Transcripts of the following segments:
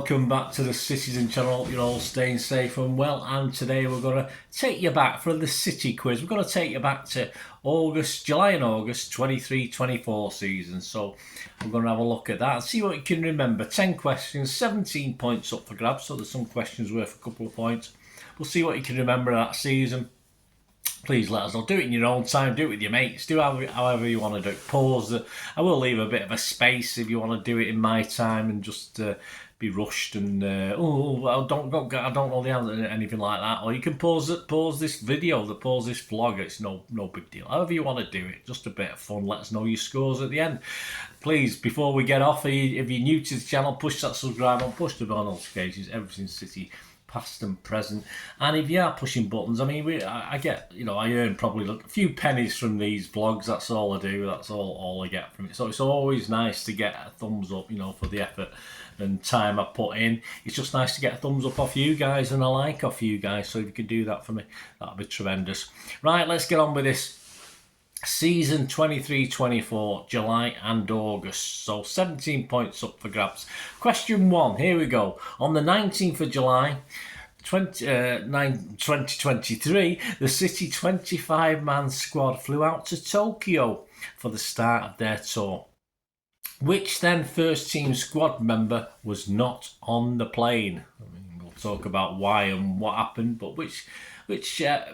welcome back to the Citizen channel. Hope you're all staying safe and well, and today we're going to take you back for the City quiz. We're going to take you back to July and August 23-24 season. So we're going to have a look at that and see what you can remember. 10 questions, 17 points up for grabs, so there's some questions worth a couple of points. We'll see what you can remember of that season. Please let us know. Do it in your own time. Do it with your mates. Do however you want to do it. Pause. I will leave a bit of a space if you want to do it in my time and just be rushed and I don't know the answer, anything like that. Or you can pause this video, pause this vlog. It's no big deal. However you want to do it, just a bit of fun. Let us know your scores at the end. Please, before we get off, if you're new to the channel, push that subscribe button, push the bell notifications. Everything's City, past and present. And if you are pushing buttons, I mean, I get, I earn probably a few pennies from these vlogs. That's all I do. That's all I get from it. So it's always nice to get a thumbs up, for the effort and time I put in. It's just nice to get a thumbs up off you guys and a like off you guys. So if you could do that for me, that'd be tremendous. Right, let's get on with this. Season 23-24, July and August. So 17 points up for grabs. Question 1, here we go. On the 19th of July, 2023, the City 25-man squad flew out to Tokyo for the start of their tour. Which then first team squad member was not on the plane? I mean, we'll talk about why and what happened, but which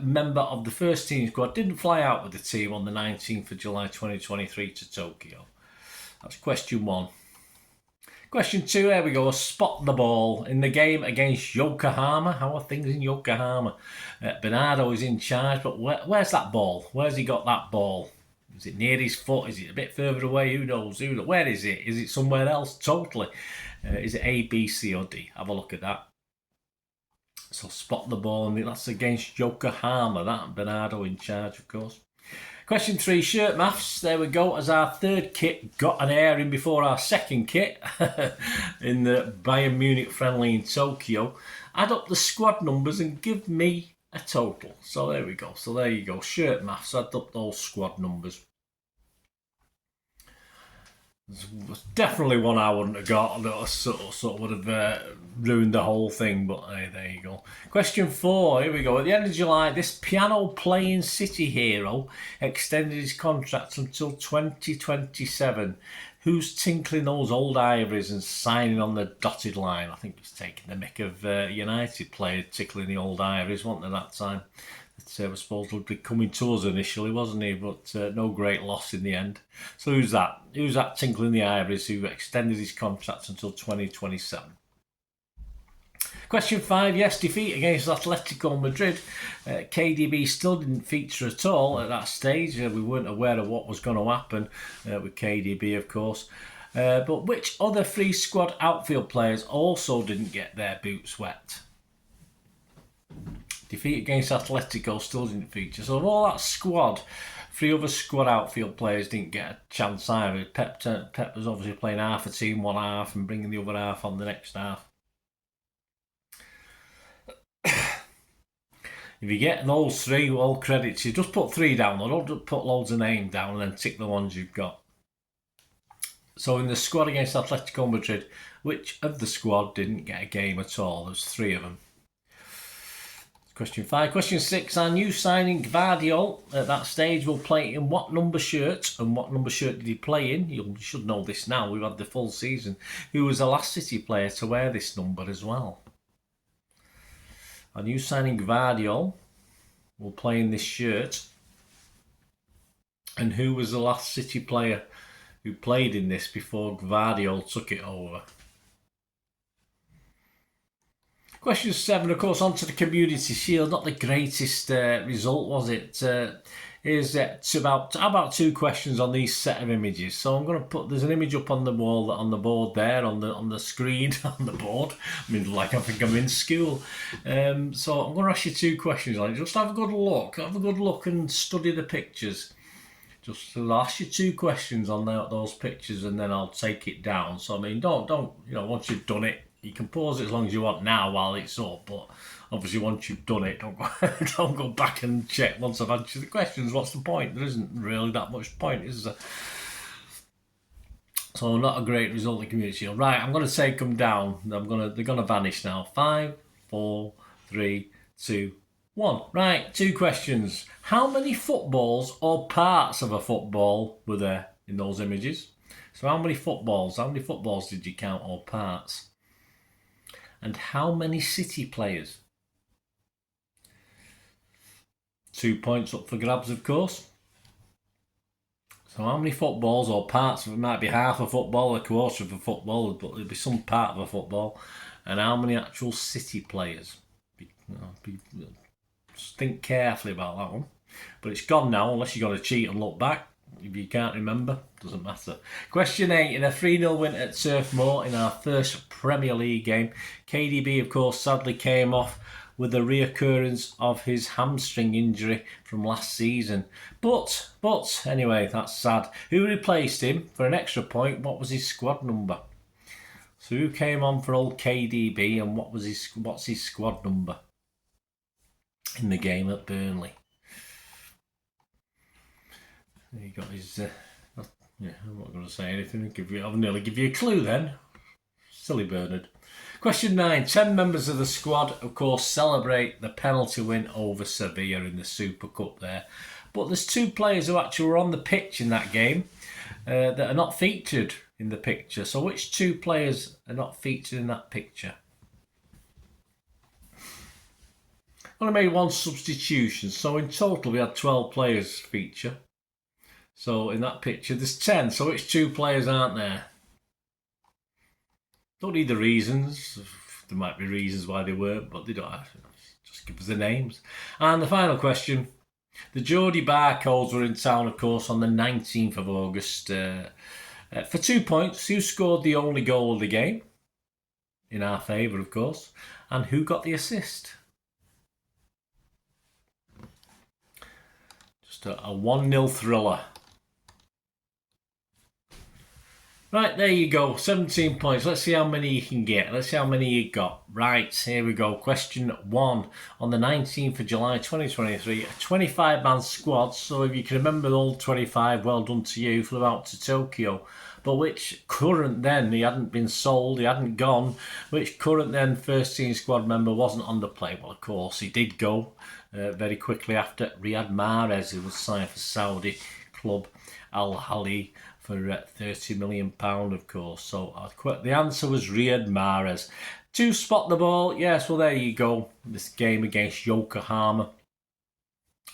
member of the first team squad didn't fly out with the team on the 19th of July 2023 to Tokyo? That's question 1. Question 2, there we go. Spot the ball. In the game against Yokohama, how are things in Yokohama? Bernardo is in charge, but where's that ball? Where's he got that ball? Is it near his foot? Is it a bit further away? Who knows? Where is it? Is it somewhere else? Totally. Is it A, B, C or D? Have a look at that. So spot the ball, and that's against Yokohama. That Bernardo in charge, of course. Question 3, shirt maths. There we go. As our third kit got an airing before our second kit in the Bayern Munich friendly in Tokyo. Add up the squad numbers and give me a total. So there we go. So there you go. Shirt maths. Add up those squad numbers. There's definitely one I wouldn't have got. That sort of would have ruined the whole thing. But hey, there you go. Question 4. Here we go. At the end of July, this piano-playing City hero extended his contract until 2027. Who's tinkling those old ivories and signing on the dotted line? I think he's taking the mick of United player tickling the old ivories, wasn't there, that time? That was supposed to be coming to us initially, wasn't he? But no great loss in the end. So who's that? Who's that tinkling the ivories who extended his contract until 2027? Question 5, yes, defeat against Atletico Madrid. KDB still didn't feature at all at that stage. We weren't aware of what was going to happen with KDB, of course. But which other free squad outfield players also didn't get their boots wet? Defeat against Atletico still didn't feature. So of all that squad, 3 other squad outfield players didn't get a chance either. Pep was obviously playing half a team, one half, and bringing the other half on the next half. If you get those 3, all credit to you. Just put 3 down, though. Don't just put loads of names down and then tick the ones you've got. So in the squad against Atletico Madrid, which of the squad didn't get a game at all? There's 3 of them. Question 5. Question 6. Our new signing, Gvardiol, at that stage will play in what number shirt? And what number shirt did he play in? You should know this now. We've had the full season. Who was the last City player to wear this number as well? Our new signing, Gvardiol, will play in this shirt. And who was the last City player who played in this before Gvardiol took it over? Question 7, of course, onto the Community Shield. Not the greatest result, was it? Here's about 2 questions on these set of images. So I'm going to put, there's an image up on the wall, on the board there, on the screen, on the board. I mean, like I think I'm in school. So I'm going to ask you 2 questions on it. Just have a good look. Have a good look and study the pictures. Just I'll ask you 2 questions on those pictures, and then I'll take it down. So I mean, don't once you've done it, you can pause it as long as you want now while it's up, but obviously once you've done it, don't go back and check once I've answered the questions. What's the point? There isn't really that much point, is there? So So not a great result in the Community Shield. Right, I'm going to take them down. They're going to vanish now. 5, 4, 3, 2, 1. Right, 2 questions. How many footballs or parts of a football were there in those images? So how many footballs did you count, or parts? And how many City players? 2 points up for grabs, of course. So how many footballs or parts of it? Might be half a football, a quarter of a football, but there'll be some part of a football. And how many actual City players? Just think carefully about that one. But it's gone now, unless you've got to cheat and look back. If you can't remember, doesn't matter. Question 8. In a 3-0 win at Turf Moor in our first Premier League game, KDB, of course, sadly came off with the reoccurrence of his hamstring injury from last season. But anyway, that's sad. Who replaced him for an extra point? What was his squad number? So who came on for old KDB, and what's his squad number in the game at Burnley? He got his. I'm not going to say anything. I'll nearly give you a clue then. Silly Bernard. Question 9. 10 members of the squad, of course, celebrate the penalty win over Sevilla in the Super Cup there. But there's 2 players who actually were on the pitch in that game that are not featured in the picture. So which 2 players are not featured in that picture? I only made 1 substitution. So in total we had 12 players feature. So in that picture there's 10. So which 2 players aren't there? Don't need the reasons. There might be reasons why they weren't, but they don't have to. Just give us the names. And the final question. The Geordie Barcodes were in town, of course, on the 19th of August. For 2 points, who scored the only goal of the game? In our favour, of course. And who got the assist? Just a 1-0 thriller. Right, there you go. 17 points. Let's see how many you can get. Let's see how many you got. Right, here we go. Question 1. On the 19th of July 2023, a 25-man squad. So if you can remember the old 25, well done to you, flew out to Tokyo. But which current then, he hadn't been sold, he hadn't gone, which current then first team squad member wasn't on the play? Well, of course, he did go very quickly after Riyad Mahrez, who was signed for Saudi club Al Ahly for £30 million, of course. So the answer was Riyad Mahrez. To spot the ball, yes, well, there you go. This game against Yokohama.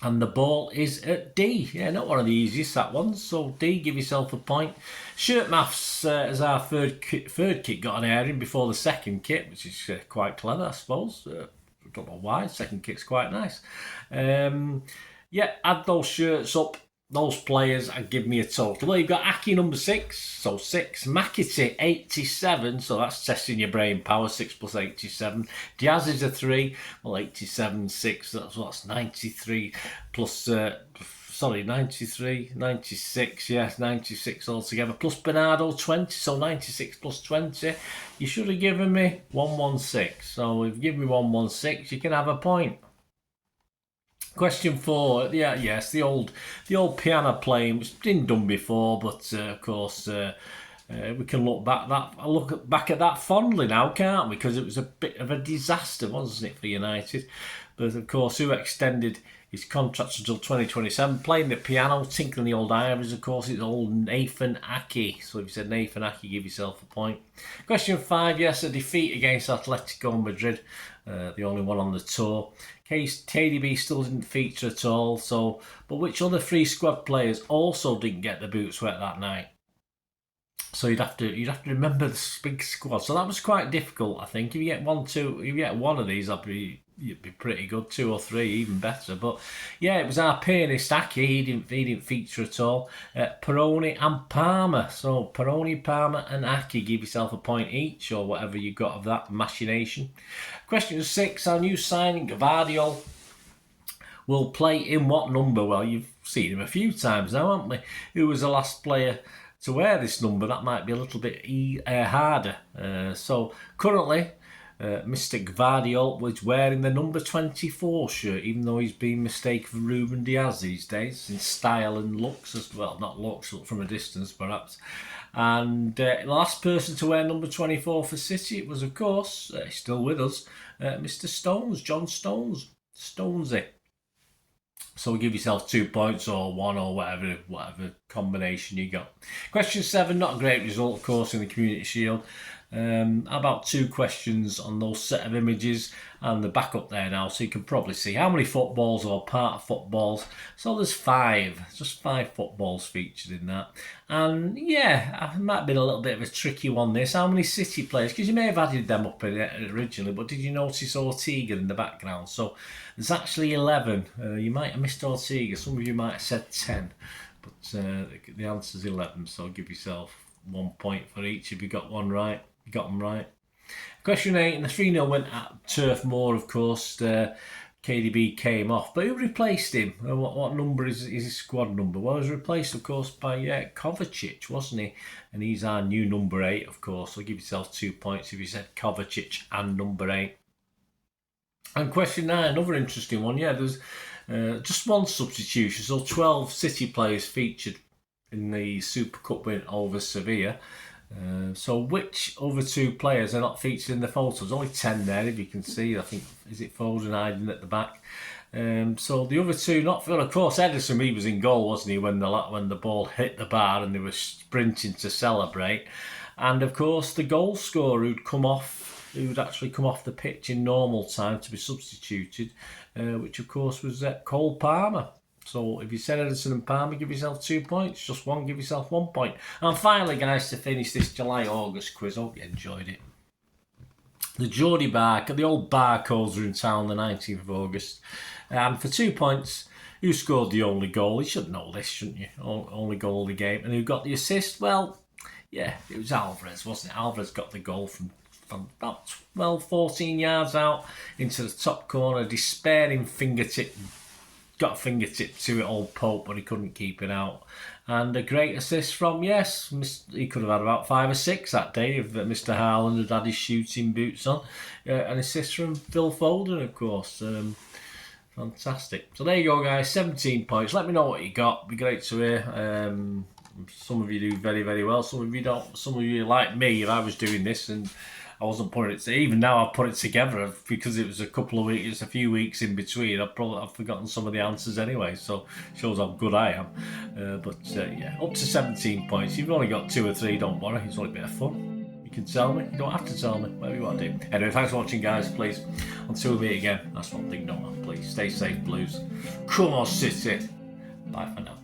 And the ball is at D. Yeah, not one of the easiest, that one. So D, give yourself a point. Shirt maths as our third kit got an airing before the second kit, which is quite clever, I suppose. I don't know why. Second kit's quite nice. Yeah, add those shirts up. Those players and give me a total. Well, you've got Aki number 6, so 6. Makiti 87, so that's testing your brain power. 6 plus 87. Diaz is a 3. Well, 87, 6. That's 93 plus. 93, 96. Yes, 96 altogether. Plus Bernardo 20, so 96 plus 20. You should have given me 116. So if you give me 116, you can have a point. Question 4, yes, the old piano playing, which been done before, but of course we can look back at that fondly now, can't we? Because it was a bit of a disaster, wasn't it, for United? But of course, who extended his contract until 2027, playing the piano, tinkling the old ivories, of course, it's old Nathan Aki. So if you said Nathan Aki, give yourself a point. Question 5, yes, a defeat against Atletico Madrid, the only one on the tour. KDB still didn't feature at all. So, but which other 3 squad players also didn't get the boots wet that night? So you'd have to remember this big squad. So that was quite difficult, I think. If you get one of these, you'd be pretty good. 2 or 3, even better. But yeah, it was our pianist Aki. He didn't feature at all. Peroni and Palmer. So Peroni, Palmer, and Aki. Give yourself a point each, or whatever you got of that machination. Question 6. Our new signing, Gvardiol, will play in what number? Well, you've seen him a few times now, haven't we? Who was the last player to wear this number? That might be a little bit harder. So currently, Mr. Gvardiol was wearing the number 24 shirt, even though he's been mistaken for Ruben Diaz these days in style and looks as well. Not looks, look from a distance perhaps. And the last person to wear number 24 for City, it was, of course, still with us, Mr. Stones, John Stones, Stonesy. So give yourself 2 points or 1 or whatever combination you got. Question 7, not a great result, of course, in the Community Shield. About 2 questions on those set of images, and the back up there now, so you can probably see how many footballs or part of footballs. So there's 5, just 5 footballs featured in that. And yeah, it might have been a little bit of a tricky one this. How many City players? Because you may have added them up in it originally, but did you notice Ortega in the background? So there's actually 11. You might have missed Ortega. Some of you might have said 10, but the answer's 11. So give yourself 1 point for each if you got one right. You got them right. Question 8, and the 3-0 went at Turf Moor, of course. KDB came off, but who replaced him? What number is his squad number? Well, he was replaced, of course, by Kovacic, wasn't he? And he's our new number 8, of course. So give yourself 2 points if you said Kovacic and number 8. And question 9, another interesting one. Yeah, there's just one substitution. So 12 City players featured in the Super Cup win over Sevilla. So which other 2 players are not featured in the photos? Only 10 there, if you can see. I think, is it Foden hiding at the back? So the other 2, not for, of course, Ederson, he was in goal, wasn't he, when the ball hit the bar and they were sprinting to celebrate. And of course, the goal scorer who'd actually come off the pitch in normal time to be substituted, which of course was Cole Palmer. So if you said Ederson and Palmer, give yourself 2 points. Just one, give yourself 1 point. And finally, guys, to finish this July-August quiz, hope you enjoyed it. The Geordie the old Barcodes were in town the 19th of August. And for 2 points, who scored the only goal? You should know this, shouldn't you? Only goal of the game. And who got the assist? Well, yeah, it was Alvarez, wasn't it? Alvarez got the goal from about 12, 14 yards out into the top corner. Despairing fingertip. Got a fingertip to it, old Pope, but he couldn't keep it out. And a great assist from, yes, he could have had about 5 or 6 that day if Mr. Haaland had had his shooting boots on. An assist from Phil Foden, of course. Fantastic. So there you go, guys, 17 points. Let me know what you got. It'd be great to hear. Some of you do very, very well. Some of you don't. Some of you, like me, if I was doing this and I wasn't putting it. Even now, I've put it together because it was a few weeks in between. I've forgotten some of the answers anyway, so shows how good I am. Yeah, up to 17 points. If you've only got 2 or 3, don't worry. It's only a bit of fun. You can tell me. You don't have to tell me. Whatever you want to do. Anyway, thanks for watching, guys. Please, until we meet again. That's one thing. No, please stay safe, Blues. Come on, City. Bye for now.